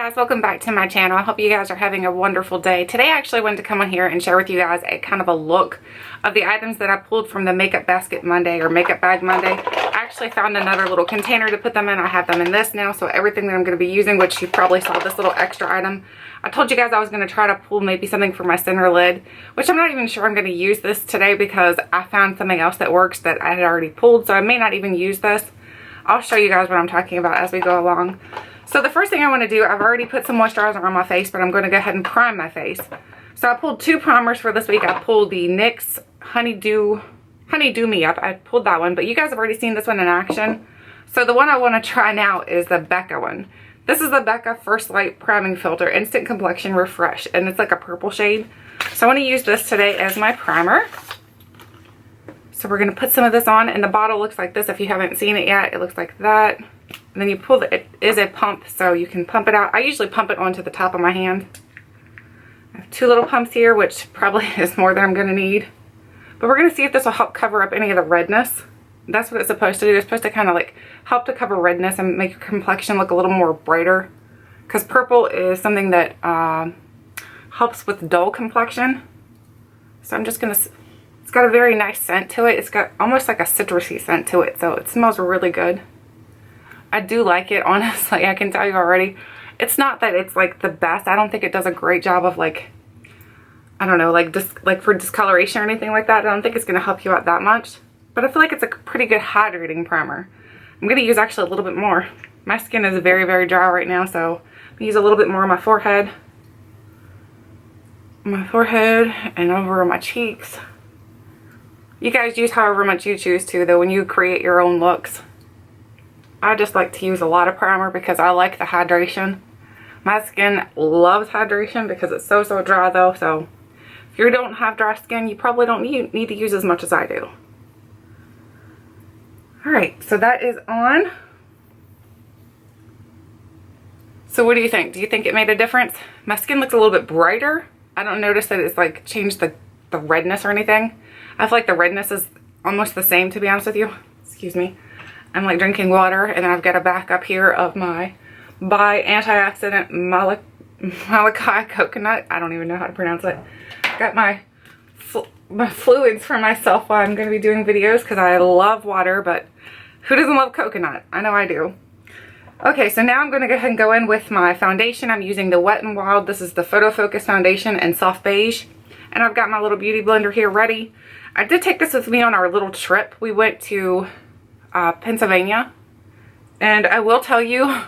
guys, welcome back to my channel. I hope you guys are having a wonderful day. Today I actually wanted to come on here and share with you guys a kind of a look of the items that I pulled from the Makeup Basket Monday or Makeup Bag Monday. I actually found another little container to put them in. I have them in this now, so everything that I'm going to be using, which you probably saw this little extra item. I told you guys I was going to try to pull maybe something for my center lid, which I'm not even sure I'm going to use this today because I found something else that works that I had already pulled, so I may not even use this. I'll show you guys what I'm talking about as we go along. So the first thing I want to do, I've already put some moisturizer on my face, but I'm going to go ahead and prime my face. So I pulled two primers for this week. I pulled the NYX Honeydew Me Up. I pulled that one, but you guys have already seen this one in action. So the one I want to try now is the Becca one. This is the Becca First Light Priming Filter Instant Complexion Refresh, and it's like a purple shade. So I want to use this today as my primer. So we're going to put some of this on, and the bottle looks like this. If you haven't seen it yet, it looks like that. And then you pull it is a pump, so you can pump it out. I usually pump it onto the top of my hand. I have two little pumps here, which probably is more than I'm going to need. But we're going to see if this will help cover up any of the redness. That's what it's supposed to do. It's supposed to kind of like help to cover redness and make your complexion look a little more brighter. Because purple is something that helps with dull complexion. So I'm just going to... It's got a very nice scent to it. It's got almost like a citrusy scent to it, so it smells really good. I do like it, honestly. I can tell you already. It's not that it's like the best. I don't think it does a great job of like, I don't know, like for discoloration or anything like that. I don't think it's going to help you out that much. But I feel like it's a pretty good hydrating primer. I'm going to use actually a little bit more. My skin is very, very dry right now, so I'm going to use a little bit more on my forehead. And over my cheeks. You guys use however much you choose to, though, when you create your own looks. I just like to use a lot of primer because I like the hydration. My skin loves hydration because it's so dry, though. So if you don't have dry skin, you probably don't need to use as much as I do. Alright, so that is on. So what do you think? Do you think it made a difference? My skin looks a little bit brighter. I don't notice that it's like changed the redness or anything. I feel like the redness is almost the same, to be honest with you. Excuse me. I'm like drinking water, and then I've got a backup here of my by antioxidant Malachi coconut. I don't even know how to pronounce it. Got my fluids for myself while I'm going to be doing videos because I love water, but who doesn't love coconut? I know I do. Okay, so now I'm going to go ahead and go in with my foundation. I'm using the Wet n Wild. This is the Photofocus foundation in Soft Beige. And I've got my little beauty blender here ready. I did take this with me on our little trip. We went to Pennsylvania. And I will tell you,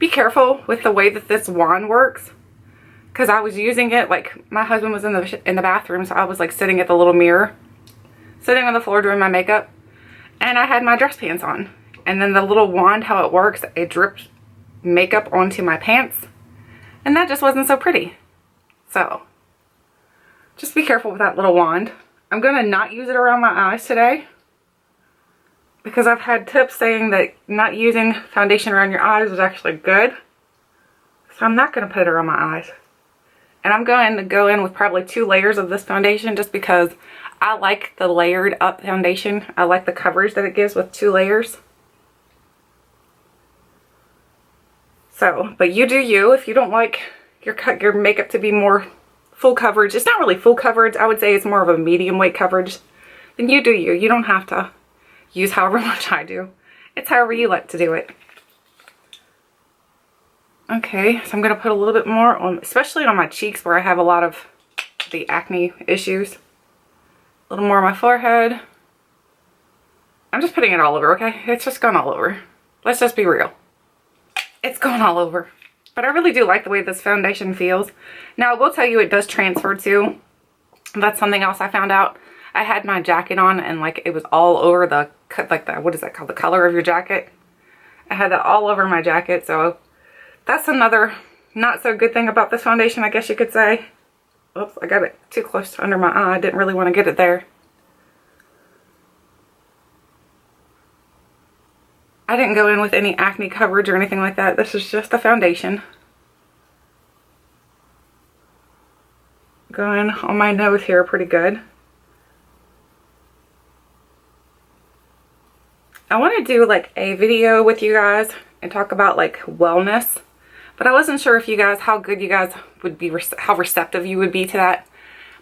be careful with the way that this wand works. Because I was using it, like my husband was in the bathroom, so I was like sitting at the little mirror. Sitting on the floor doing my makeup. And I had my dress pants on. And then the little wand, how it works, it dripped makeup onto my pants. And that just wasn't so pretty. So... just be careful with that little wand. I'm going to not use it around my eyes today. Because I've had tips saying that not using foundation around your eyes is actually good. So I'm not going to put it around my eyes. And I'm going to go in with probably 2 layers of this foundation just because I like the layered up foundation. I like the coverage that it gives with 2 layers. So, but you do you. If you don't like your makeup to be more full coverage, it's not really full coverage, I would say it's more of a medium weight coverage, then you do you. You don't have to use however much I do. It's however you like to do it. Okay, so I'm going to put a little bit more on, especially on my cheeks where I have a lot of the acne issues. A little more on my forehead. I'm just putting it all over, okay? It's just going all over. Let's just be real. It's going all over. But I really do like the way this foundation feels. Now, I will tell you it does transfer too. That's something else I found out. I had my jacket on and like it was all over the, like the, what is that called? The color of your jacket. I had that all over my jacket. So that's another not so good thing about this foundation, I guess you could say. Oops, I got it too close to under my eye. I didn't really want to get it there. I didn't go in with any acne coverage or anything like that. This is just a foundation. Going on my nose here pretty good. I want to do like a video with you guys and talk about like wellness. But I wasn't sure if you guys, how good you guys would be, how receptive you would be to that.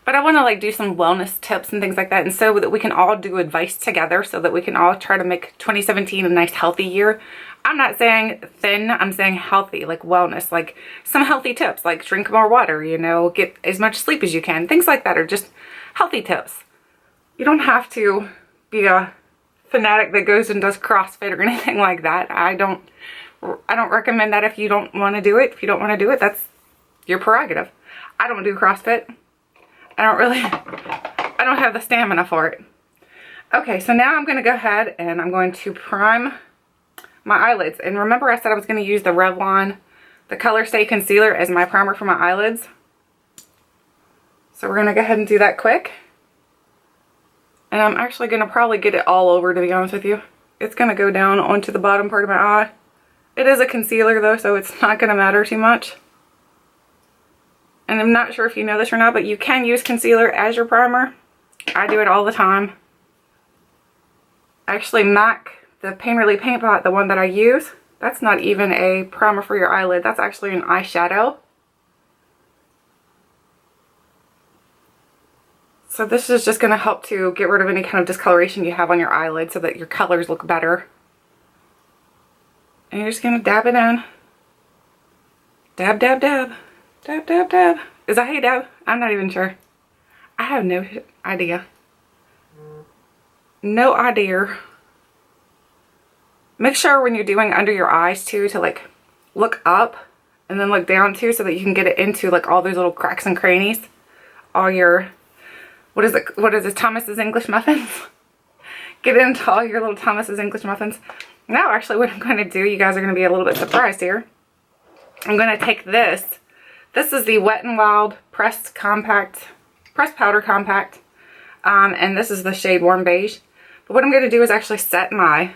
But I want to like do some wellness tips and things like that, and so that we can all do advice together, so that we can all try to make 2017 a nice healthy year. I'm not saying thin, I'm saying healthy, like wellness, like some healthy tips, like drink more water, you know, get as much sleep as you can, things like that are just healthy tips. You don't have to be a fanatic that goes and does CrossFit or anything like that. I don't recommend that if you don't want to do it. If you don't want to do it, that's your prerogative. I don't do CrossFit. I don't have the stamina for it. Okay, so now I'm going to go ahead and I'm going to prime my eyelids. And remember I said I was going to use the Revlon, the Color Stay Concealer as my primer for my eyelids. So we're going to go ahead and do that quick. And I'm actually going to probably get it all over, to be honest with you. It's going to go down onto the bottom part of my eye. It is a concealer though, so it's not going to matter too much. And I'm not sure if you know this or not, but you can use concealer as your primer. I do it all the time. Actually, MAC, the Pain Relief Paint Pot, the one that I use, that's not even a primer for your eyelid. That's actually an eyeshadow. So this is just going to help to get rid of any kind of discoloration you have on your eyelid so that your colors look better. And you're just going to dab it in. Dab, dab, dab. Dab, dab, dab. Is that how you dab? I'm not even sure. I have no idea. No idea. Make sure when you're doing under your eyes too to like look up and then look down too, so that you can get it into like all those little cracks and crannies. All your, what is it, Thomas's English muffins? Get into all your little Thomas's English muffins. Now actually what I'm going to do, you guys are going to be a little bit surprised here. I'm going to take this. This is the Wet n Wild Pressed Powder Compact. And this is the shade Warm Beige. But what I'm going to do is actually set my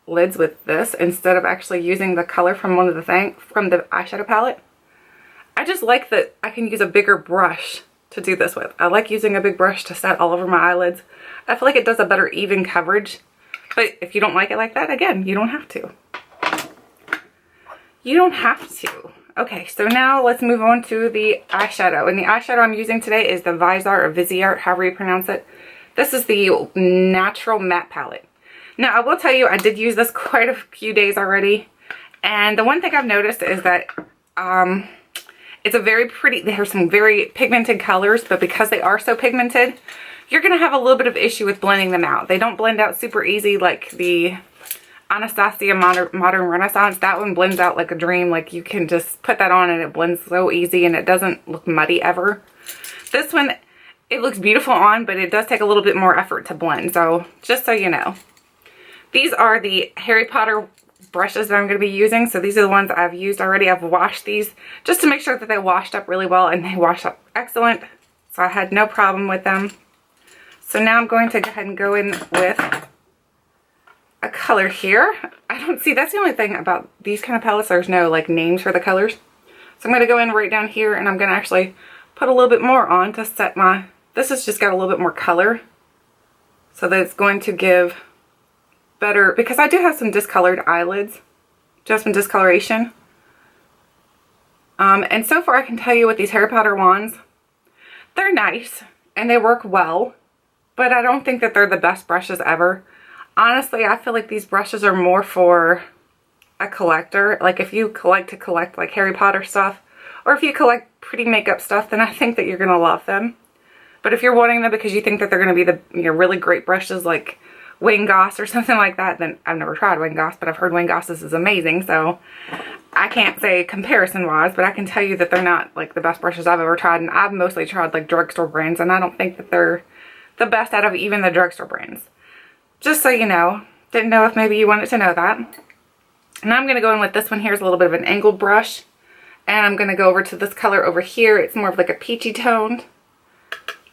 lids with this instead of actually using the color from from the eyeshadow palette. I just like that I can use a bigger brush to do this with. I like using a big brush to set all over my eyelids. I feel like it does a better even coverage. But if you don't like it like that, again, you don't have to. You don't have to. Okay, so now let's move on to the eyeshadow. And the eyeshadow I'm using today is the Viseart or Viseart, however you pronounce it. This is the Natural Matte Palette. Now, I will tell you, I did use this quite a few days already. And the one thing I've noticed is that it's a very pretty, there's some very pigmented colors, but because they are so pigmented, you're going to have a little bit of issue with blending them out. They don't blend out super easy like the Anastasia Modern Renaissance. That one blends out like a dream. Like you can just put that on and it blends so easy and it doesn't look muddy ever. This one, it looks beautiful on, but it does take a little bit more effort to blend. So just so you know. These are the Harry Potter brushes that I'm going to be using. So these are the ones I've used already. I've washed these just to make sure that they washed up really well, and they washed up excellent. So I had no problem with them. So now I'm going to go ahead and go in with a color here. I don't see, that's the only thing about these kind of palettes, there's no like names for the colors. So I'm going to go in right down here and I'm going to actually put a little bit more on to set my, this has just got a little bit more color. So that it's going to give better, because I do have some discolored eyelids, just some discoloration. And so far I can tell you with these Harry Potter wands, they're nice and they work well, but I don't think that they're the best brushes ever. Honestly, I feel like these brushes are more for a collector. Like if you like to collect like Harry Potter stuff, or if you collect pretty makeup stuff, then I think that you're going to love them. But if you're wanting them because you think that they're going to be the really great brushes like Wayne Goss or something like that, then I've never tried Wayne Goss, but I've heard Wayne Goss's is amazing. So I can't say comparison wise, but I can tell you that they're not like the best brushes I've ever tried. And I've mostly tried like drugstore brands, and I don't think that they're the best out of even the drugstore brands. Just so you know. Didn't know if maybe you wanted to know that. And I'm going to go in with this one here. Is a little bit of an angled brush. And I'm going to go over to this color over here. It's more of like a peachy toned.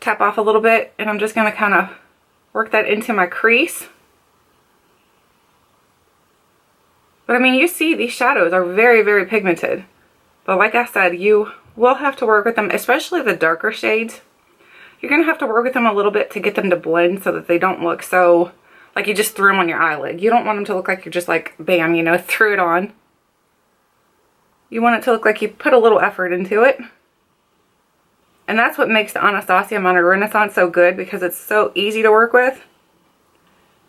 Tap off a little bit. And I'm just going to kind of work that into my crease. But I mean, you see these shadows are very, very pigmented. But like I said, you will have to work with them, especially the darker shades. You're going to have to work with them a little bit to get them to blend so that they don't look so like you just threw them on your eyelid. You don't want them to look like you're just like, bam, you know, threw it on. You want it to look like you put a little effort into it. And that's what makes the Anastasia Minor Renaissance so good, because it's so easy to work with.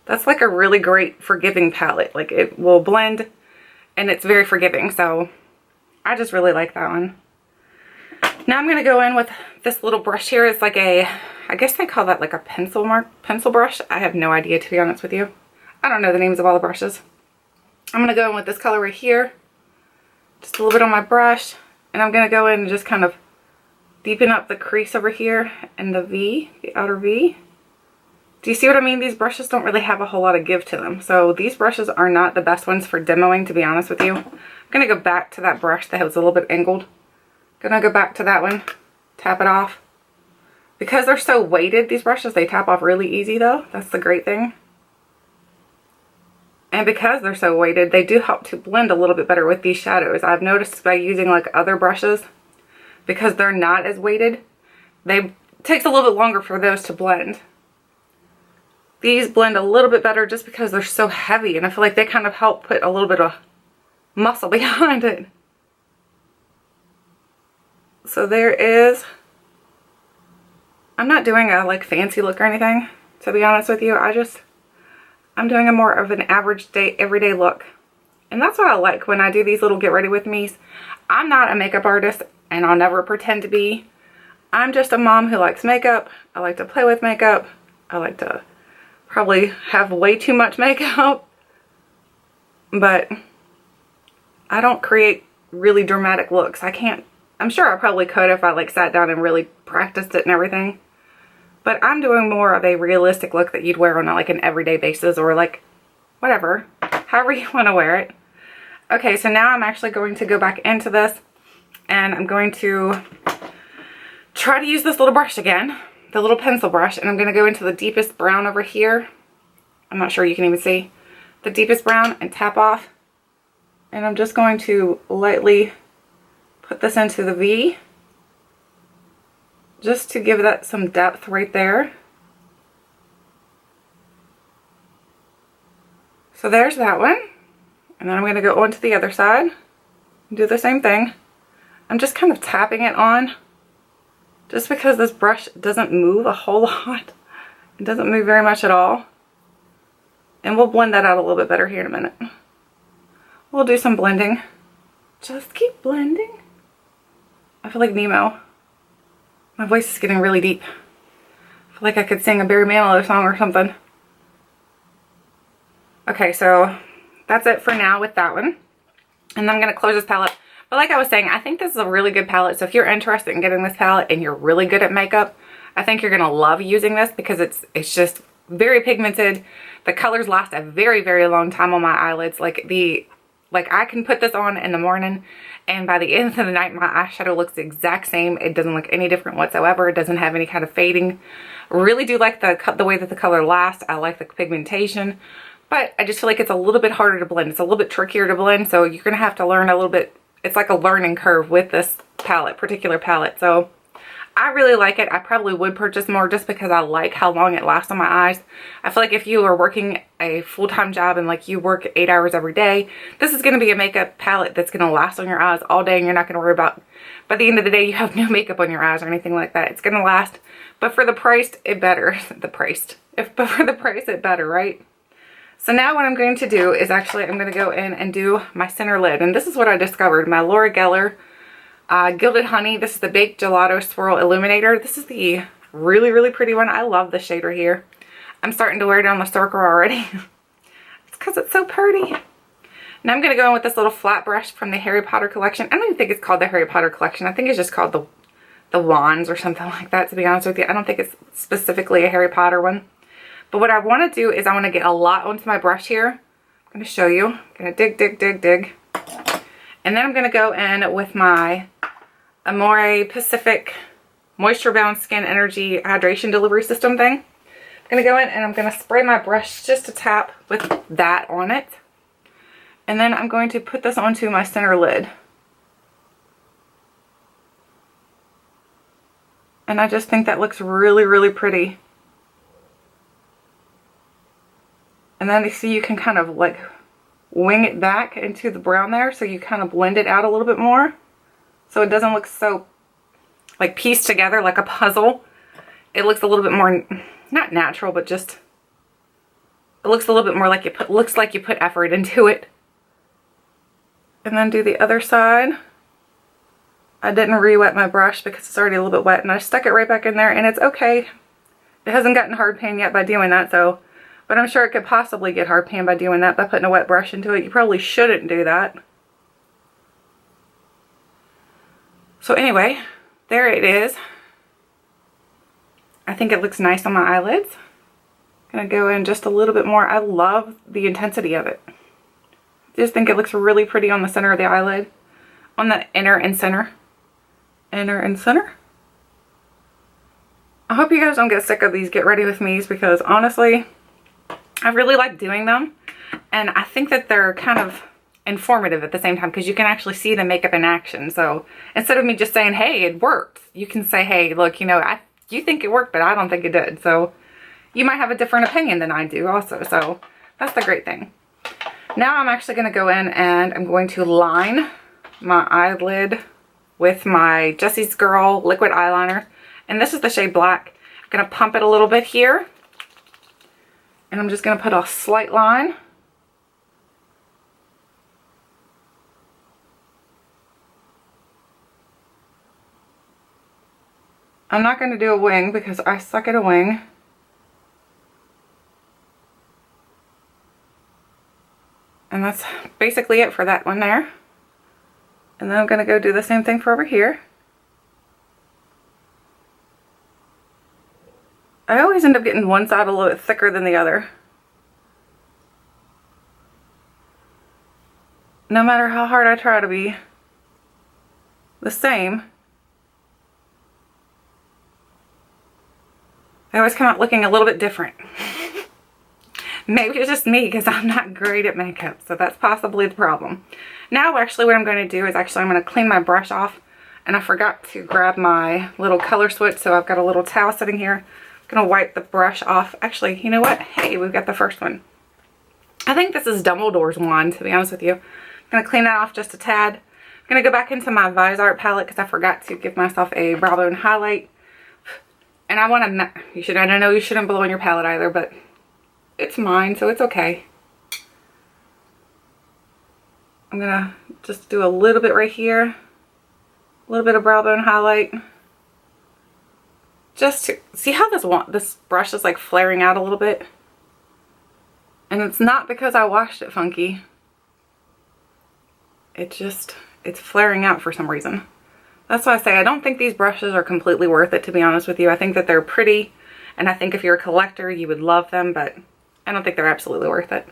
That's like a really great forgiving palette. Like, it will blend and it's very forgiving. So I just really like that one. Now I'm going to go in with this little brush here. It's like a, I guess they call that like a pencil brush. I have no idea, to be honest with you. I don't know the names of all the brushes. I'm going to go in with this color right here. Just a little bit on my brush. And I'm going to go in and just kind of deepen up the crease over here and the V, the outer V. Do you see what I mean? These brushes don't really have a whole lot of give to them. So these brushes are not the best ones for demoing, to be honest with you. I'm going to go back to that brush that was a little bit angled. Gonna go back to that one, tap it off. Because they're so weighted, these brushes, they tap off really easy though. That's the great thing. And because they're so weighted, they do help to blend a little bit better with these shadows. I've noticed by using like other brushes, because they're not as weighted, it takes a little bit longer for those to blend. These blend a little bit better just because they're so heavy, and I feel like they kind of help put a little bit of muscle behind it. So there is, I'm not doing a like fancy look or anything, to be honest with you. I'm doing a more of an average day, everyday look. And that's what I like when I do these little get ready with me's. I'm not a makeup artist, and I'll never pretend to be. I'm just a mom who likes makeup. I like to play with makeup. I like to probably have way too much makeup. But I don't create really dramatic looks. I'm sure I probably could if I like sat down and really practiced it and everything. But I'm doing more of a realistic look that you'd wear on like an everyday basis, or like whatever, however you want to wear it. Okay, so now I'm actually going to go back into this, and I'm going to try to use this little brush again, the little pencil brush, and I'm going to go into the deepest brown over here. I'm not sure you can even see the deepest brown, and tap off. And I'm just going to lightly put this into the V, just to give that some depth right there. So there's that one. And then I'm going to go on to the other side and do the same thing. I'm just kind of tapping it on, just because this brush doesn't move a whole lot. It doesn't move very much at all. And we'll blend that out a little bit better here in a minute. We'll do some blending. Just keep blending. I feel like Nemo. My voice is getting really deep. I feel like I could sing a Barry Manilow song or something. Okay, so that's it for now with that one. And then I'm going to close this palette. But like I was saying, I think this is a really good palette. So if you're interested in getting this palette and you're really good at makeup, I think you're going to love using this, because it's just very pigmented. The colors last a very, very long time on my eyelids. Like I can put this on in the morning, and by the end of the night, my eyeshadow looks the exact same. It doesn't look any different whatsoever. It doesn't have any kind of fading. Really do like the way that the color lasts. I like the pigmentation, but I just feel like it's a little bit harder to blend. It's a little bit trickier to blend, so you're going to have to learn a little bit. It's like a learning curve with this particular palette. So I really like it. I probably would purchase more just because I like how long it lasts on my eyes. I feel like if you are working a full-time job and like you work 8 hours every day, this is going to be a makeup palette that's going to last on your eyes all day, and you're not going to worry about, by the end of the day, you have no makeup on your eyes or anything like that. It's going to last, but for the price, it better. But for the price, it better, right? So now what I'm going to do is actually, I'm going to go in and do my center lid. And this is what I discovered. My Laura Geller Gilded Honey. This is the Beige Gelato Swirl Illuminator. This is the really, really pretty one. I love this shade right here. I'm starting to wear it on the circle already. It's because it's so pretty. Now I'm going to go in with this little flat brush from the Harry Potter collection. I don't even think it's called the Harry Potter collection. I think it's just called the wands or something like that, to be honest with you. I don't think it's specifically a Harry Potter one. But what I want to do is I want to get a lot onto my brush here. I'm going to show you. I'm going to dig, dig, dig, dig. And then I'm going to go in with my Amore Pacific Moisture Bound Skin Energy Hydration Delivery System thing. I'm going to go in and I'm going to spray my brush just a tap with that on it. And then I'm going to put this onto my center lid. And I just think that looks really, really pretty. And then you see you can kind of like wing it back into the brown there, so you kind of blend it out a little bit more, so it doesn't look so like pieced together like a puzzle. It looks a little bit more, not natural, but just, it looks a little bit more like looks like you put effort into it. And then do the other side. I didn't re-wet my brush because it's already a little bit wet, and I stuck it right back in there, and it's okay. It hasn't gotten hard pan yet by doing that, so, but I'm sure it could possibly get hard pan by doing that, by putting a wet brush into it. You probably shouldn't do that. So anyway, there it is. I think it looks nice on my eyelids. I'm gonna go in just a little bit more. I love the intensity of it. I just think it looks really pretty on the center of the eyelid, on the inner and center. Inner and center. I hope you guys don't get sick of these Get Ready With Me's, because honestly, I really like doing them. And I think that they're kind of informative at the same time, because you can actually see the makeup in action. So instead of me just saying, hey, it worked, you can say, hey, look, you know, you think it worked, but I don't think it did. So you might have a different opinion than I do also. So that's the great thing. Now I'm actually going to go in and I'm going to line my eyelid with my Jessie's Girl liquid eyeliner. And this is the shade Black. I'm going to pump it a little bit here. And I'm just going to put a slight line. I'm not going to do a wing because I suck at a wing. And that's basically it for that one there. And then I'm going to go do the same thing for over here. I always end up getting one side a little bit thicker than the other. No matter how hard I try to be the same, I always come out looking a little bit different. Maybe it's just me because I'm not great at makeup, so that's possibly the problem. Now actually what I'm going to do is I'm going to clean my brush off, and I forgot to grab my little color switch, so I've got a little towel sitting here. I'm going to wipe the brush off. Actually, you know what? Hey, we've got the first one. I think this is Dumbledore's wand, to be honest with you. I'm going to clean that off just a tad. I'm going to go back into my Viseart palette because I forgot to give myself a brow bone highlight. And I want to, I know you shouldn't blow on your palette either, but it's mine, so it's okay. I'm gonna just do a little bit right here. A little bit of brow bone highlight. Just to see how this brush is like flaring out a little bit. And it's not because I washed it funky. It's flaring out for some reason. That's why I say I don't think these brushes are completely worth it, to be honest with you. I think that they're pretty, and I think if you're a collector, you would love them, but I don't think they're absolutely worth it.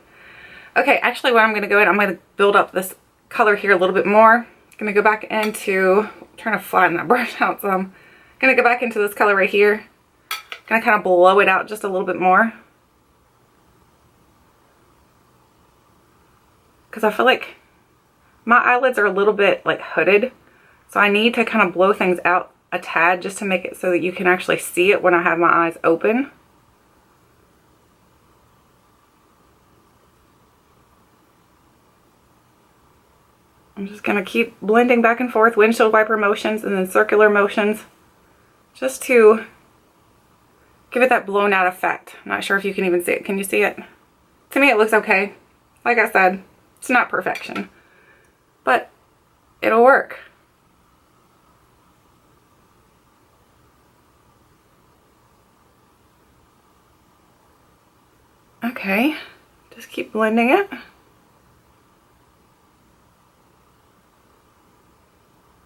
Okay, actually what I'm going to go in, I'm going to build up this color here a little bit more. I'm going to go back into, I'm trying to flatten that brush out some. I'm going to go back into this color right here. I'm going to kind of blow it out just a little bit more. Because I feel like my eyelids are a little bit like hooded. So I need to kind of blow things out a tad just to make it so that you can actually see it when I have my eyes open. I'm just going to keep blending back and forth, windshield wiper motions and then circular motions, just to give it that blown out effect. I'm not sure if you can even see it. Can you see it? To me it looks okay. Like I said, it's not perfection, but it'll work. Okay, just keep blending it.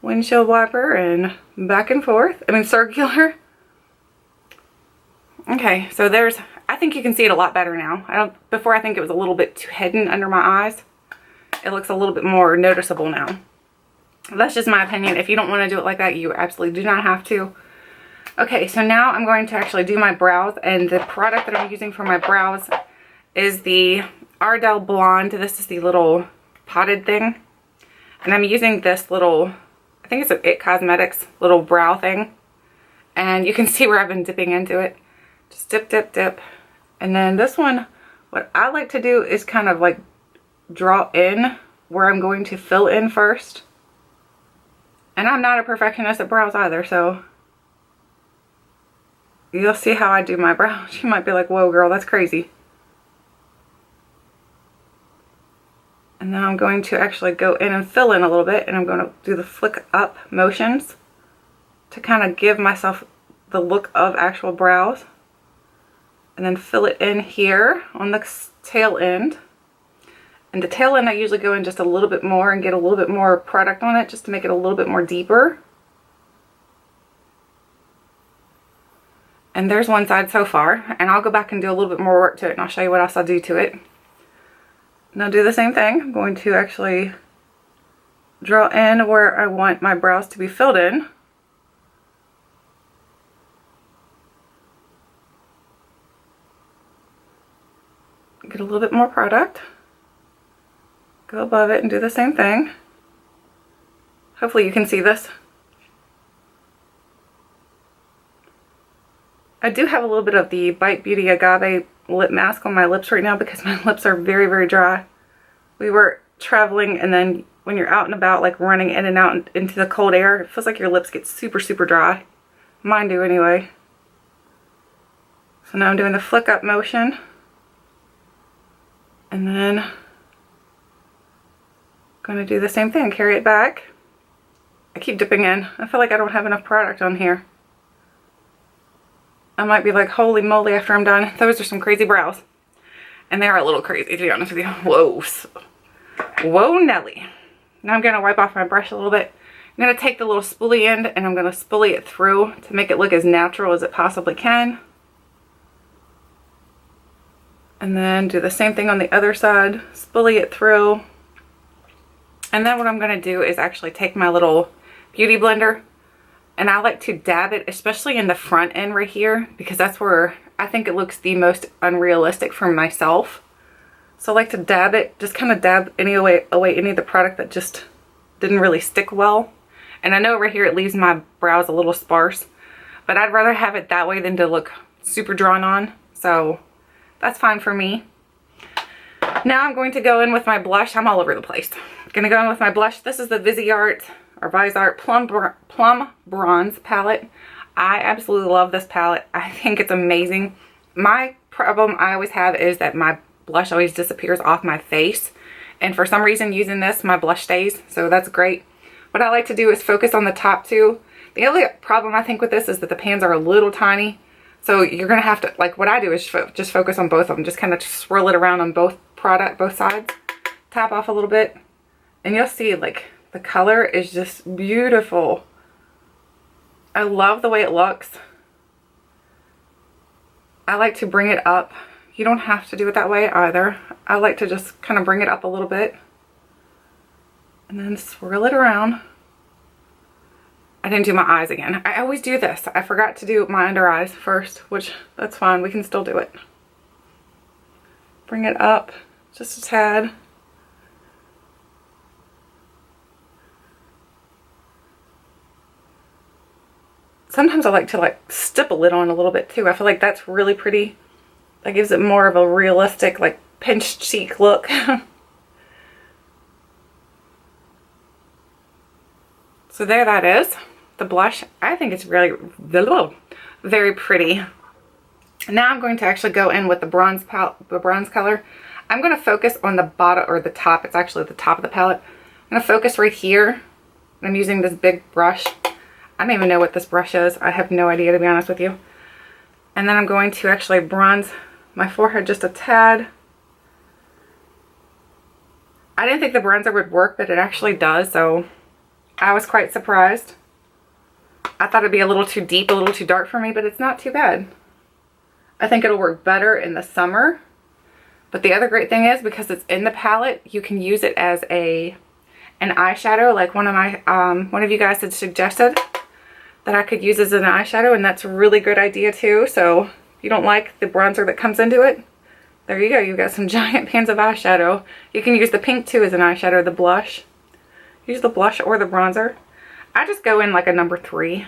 Windshield wiper and back and forth. I mean circular. Okay, so there's, I think you can see it a lot better now. Before I think it was a little bit too hidden under my eyes. It looks a little bit more noticeable now. That's just my opinion. If you don't want to do it like that, you absolutely do not have to. Okay, so now I'm going to actually do my brows, and the product that I'm using for my brows is the Ardell Blonde. This is the little potted thing. And I'm using this little, I think it's an It Cosmetics little brow thing. And you can see where I've been dipping into it. Just dip, dip, dip. And then this one, what I like to do is kind of like draw in where I'm going to fill in first. And I'm not a perfectionist at brows either, so you'll see how I do my brows. You might be like, whoa girl, that's crazy. And now I'm going to actually go in and fill in a little bit, and I'm going to do the flick up motions to kind of give myself the look of actual brows. And then fill it in here on the tail end. And the tail end I usually go in just a little bit more and get a little bit more product on it just to make it a little bit more deeper. And there's one side so far, and I'll go back and do a little bit more work to it, and I'll show you what else I'll do to it. And I'll do the same thing. I'm going to actually draw in where I want my brows to be filled in. Get a little bit more product. Go above it and do the same thing. Hopefully you can see this. I do have a little bit of the Bite Beauty Agave lip mask on my lips right now because my lips are very, very dry. We were traveling, and then when you're out and about, like running in and out into the cold air, it feels like your lips get super, super dry. Mine do anyway. So now I'm doing the flick up motion. And then I'm going to do the same thing, carry it back. I keep dipping in. I feel like I don't have enough product on here. I might be like, holy moly, after I'm done. Those are some crazy brows. And they are a little crazy, to be honest with you. Whoa. Whoa, Nelly. Now I'm going to wipe off my brush a little bit. I'm going to take the little spoolie end and I'm going to spoolie it through to make it look as natural as it possibly can. And then do the same thing on the other side. Spoolie it through. And then what I'm going to do is actually take my little beauty blender. And I like to dab it, especially in the front end right here, because that's where I think it looks the most unrealistic for myself. So I like to dab it, just kind of dab away any of the product that just didn't really stick well. And I know right here it leaves my brows a little sparse, but I'd rather have it that way than to look super drawn on. So that's fine for me. Now I'm going to go in with my blush. I'm all over the place. I'm going to go in with my blush. This is the Viseart Plum Bronze palette. I absolutely love this palette. I think it's amazing. My problem I always have is that my blush always disappears off my face. And for some reason using this, my blush stays. So that's great. What I like to do is focus on the top two. The only problem I think with this is that the pans are a little tiny. So you're going to have to, like what I do is just focus on both of them. Just kind of swirl it around on both sides. Tap off a little bit. And you'll see like the color is just beautiful. I love the way it looks. I like to bring it up. You don't have to do it that way either. I like to just kind of bring it up a little bit. And then swirl it around. I didn't do my eyes again. I always do this. I forgot to do my under eyes first, which that's fine. We can still do it. Bring it up just a tad. Sometimes I like to stipple it on a little bit too. I feel like that's really pretty. That gives it more of a realistic pinched cheek look. So there that is. The blush. I think it's really very pretty. Now I'm going to actually go in with the bronze color. I'm going to focus on the bottom or the top. It's actually the top of the palette. I'm going to focus right here. I'm using this big brush. I don't even know what this brush is. I have no idea, to be honest with you. And then I'm going to actually bronze my forehead just a tad. I didn't think the bronzer would work, but it actually does, so I was quite surprised. I thought it'd be a little too deep, a little too dark for me, but it's not too bad. I think it'll work better in the summer. But the other great thing is, because it's in the palette, you can use it as an eyeshadow, like one of you guys had suggested that I could use as an eyeshadow, and that's a really good idea too. So if you don't like the bronzer that comes into it, there you go. You've got some giant pans of eyeshadow. You can use the pink too as an eyeshadow, the blush. Use the blush or the bronzer. I just go in like a number 3.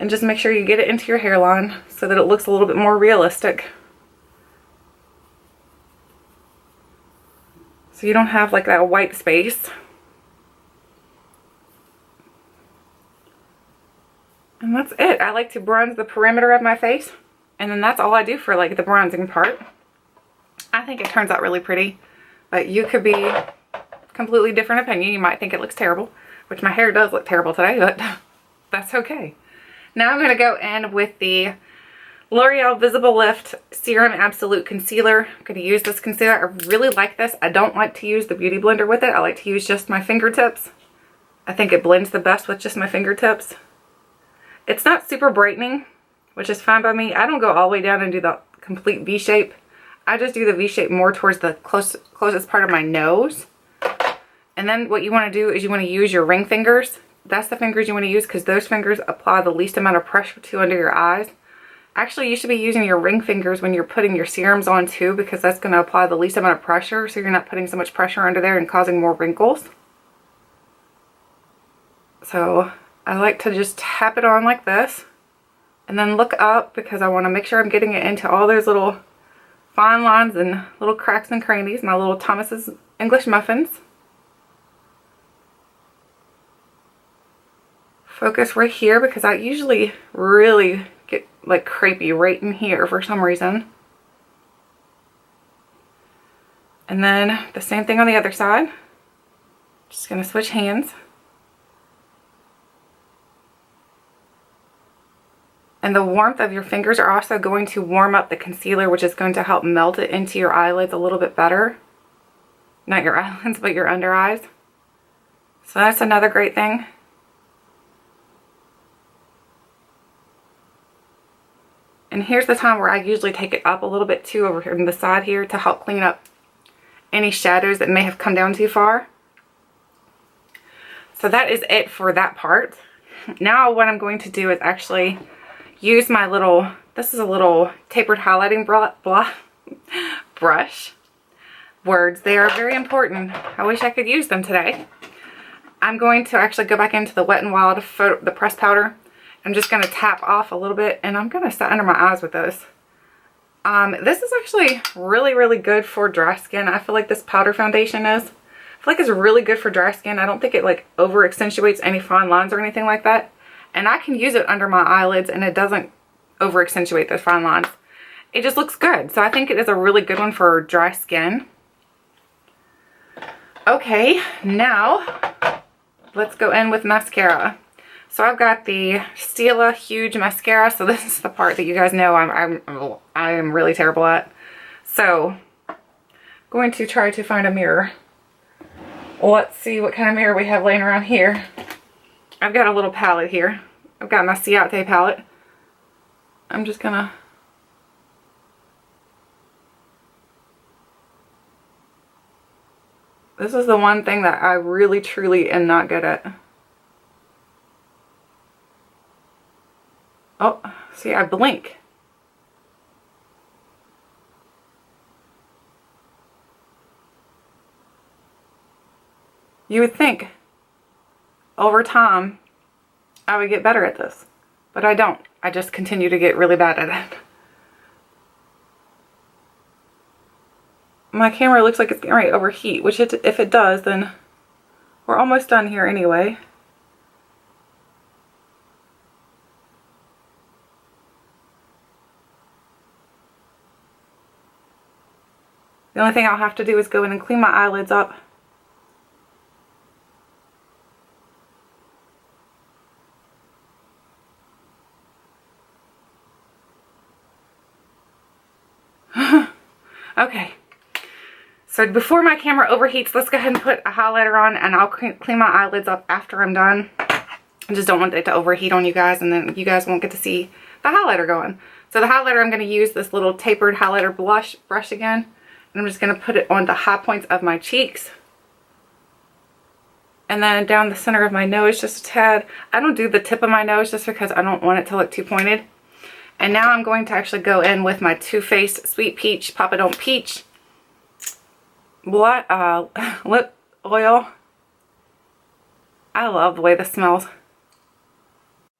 and just make sure you get it into your hairline so that it looks a little bit more realistic. So you don't have like that white space. And that's it. I like to bronze the perimeter of my face. And then that's all I do for like the bronzing part. I think it turns out really pretty. But you could be completely different opinion. You might think it looks terrible. Which my hair does look terrible today, but that's okay. Now I'm going to go in with the L'Oreal Visible Lift Serum Absolute Concealer. I'm going to use this concealer. I really like this. I don't like to use the Beauty Blender with it. I like to use just my fingertips. I think it blends the best with just my fingertips. It's not super brightening, which is fine by me. I don't go all the way down and do the complete V shape. I just do the V shape more towards the closest part of my nose. And then what you want to do is you want to use your ring fingers. That's the fingers you want to use because those fingers apply the least amount of pressure to under your eyes. Actually, you should be using your ring fingers when you're putting your serums on too, because that's going to apply the least amount of pressure, so you're not putting so much pressure under there and causing more wrinkles. So I like to just tap it on like this and then look up because I want to make sure I'm getting it into all those little fine lines and little cracks and crannies, my little Thomas's English muffins. Focus right here because I usually really get like crepey right in here for some reason. And then the same thing on the other side. Just gonna switch hands. And the warmth of your fingers are also going to warm up the concealer, which is going to help melt it into your eyelids a little bit better. Not your eyelids, but your under eyes. So that's another great thing. And here's the time where I usually take it up a little bit too over here on the side here to help clean up any shadows that may have come down too far. So that is it for that part. Now what I'm going to do is actually use my little, this is a little tapered highlighting brush. Words, they are very important. I wish I could use them today. I'm going to actually go back into the Wet n Wild the pressed powder. I'm just going to tap off a little bit, and I'm going to set under my eyes with this. This is actually really, really good for dry skin. I feel like this powder foundation is. I feel like it's really good for dry skin. I don't think it like over accentuates any fine lines or anything like that. And I can use it under my eyelids and it doesn't over accentuate those fine lines. It just looks good. So I think it is a really good one for dry skin. Okay, now let's go in with mascara. So I've got the Stila Huge Mascara. So this is the part that you guys know I am really terrible at. So I'm going to try to find a mirror. Let's see what kind of mirror we have laying around here. I've got a little palette here. I've got my Ciate palette. I'm just gonna this is the one thing that I really truly am not good at. Oh, see, I blink. You would think over time I would get better at this, but I don't. I just continue to get really bad at it. My camera looks like it's getting ready to overheat, which if it does, then we're almost done here anyway. The only thing I'll have to do is go in and clean my eyelids up. Okay, so before my camera overheats, let's go ahead and put a highlighter on, and I'll clean my eyelids up after I'm done. I just don't want it to overheat on you guys, and then you guys won't get to see the highlighter going. So the highlighter, I'm going to use this little tapered highlighter brush again, and I'm just going to put it on the high points of my cheeks. And then down the center of my nose just a tad. I don't do the tip of my nose just because I don't want it to look too pointed. And now I'm going to actually go in with my Too Faced Sweet Peach Papa Don't Peach lip oil. I love the way this smells.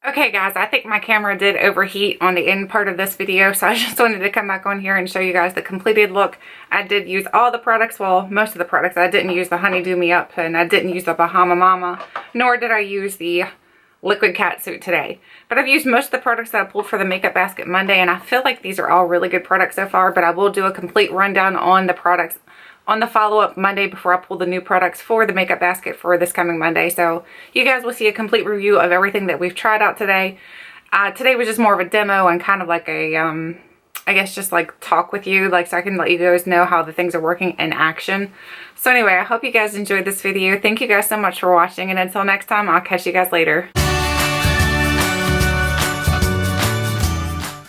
Okay guys, I think my camera did overheat on the end part of this video, so I just wanted to come back on here and show you guys the completed look. I did use all the products, well, most of the products. I didn't use the Honeydew Me Up, and I didn't use the Bahama Mama, nor did I use the Liquid Catsuit today. But I've used most of the products that I pulled for the Makeup Basket Monday, and I feel like these are all really good products so far, but I will do a complete rundown on the products on the follow-up Monday before I pull the new products for the Makeup Basket for this coming Monday. So you guys will see a complete review of everything that we've tried out today. Today was just more of a demo and kind of like a, I guess just like talk with you, like so I can let you guys know how the things are working in action. So anyway, I hope you guys enjoyed this video. Thank you guys so much for watching, and until next time, I'll catch you guys later.